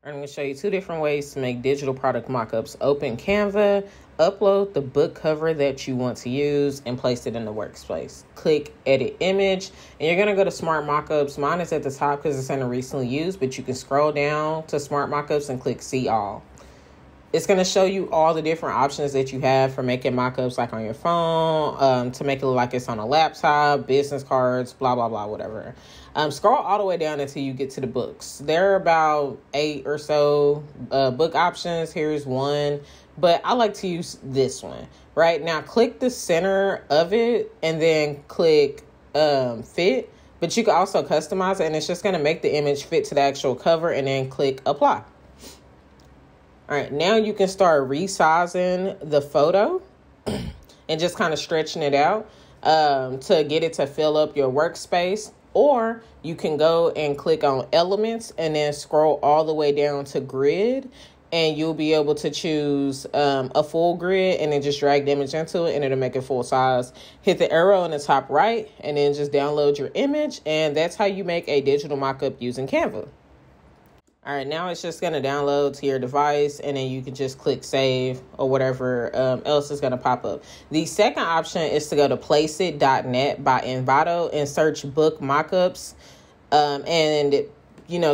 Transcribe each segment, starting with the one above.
I'm going to show you two different ways to make digital product mockups. Open Canva, upload the book cover that you want to use, and place it in the workspace. Click Edit Image, and you're going to go to Smart Mockups. Mine is at the top because it's in a recently used, but you can scroll down to Smart Mockups and click See All. It's going to show you all the different options that you have for making mockups, like on your phone, to make it look like it's on a laptop, business cards, blah, blah, blah, whatever. Scroll all the way down until you get to the books. There are about 8 or so book options. Here's one, but I like to use this one. Right now, click the center of it and then click Fit. But you can also customize it, and it's just going to make the image fit to the actual cover, and then click Apply. All right, now you can start resizing the photo and just kind of stretching it out to get it to fill up your workspace. Or you can go and click on Elements and then scroll all the way down to Grid, and you'll be able to choose a full grid and then just drag the image into it, and it'll make it full size. Hit the arrow in the top right and then just download your image, and that's how you make a digital mockup using Canva. All right, now it's just going to download to your device, and then you can just click save or whatever else is going to pop up. The second option is to go to placeit.net by Envato and search book mockups.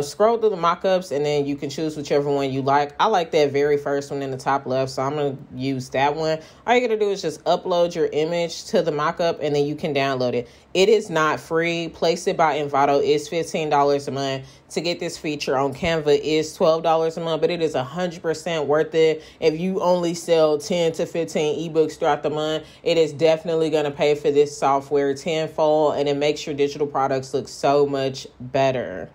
Scroll through the mockups, and then you can choose whichever one you like. I like that very first one in the top left, so I'm going to use that one. All you got to do is just upload your image to the mockup, and then you can download it. It is not free. Place It by Envato is $15 a month. To get this feature on Canva is $12 a month, but it is 100% worth it. If you only sell 10 to 15 ebooks throughout the month, it is definitely going to pay for this software tenfold, and it makes your digital products look so much better.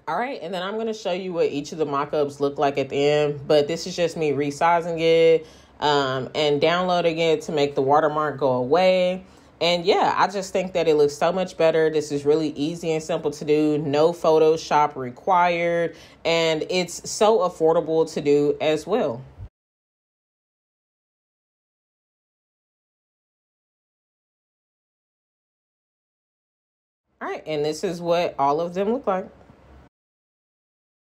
All right, and then I'm going to show you what each of the mockups look like at the end, but this is just me resizing it and downloading it to make the watermark go away. And yeah, I just think that it looks so much better. This is really easy and simple to do. No Photoshop required, and it's so affordable to do as well. All right, and this is what all of them look like.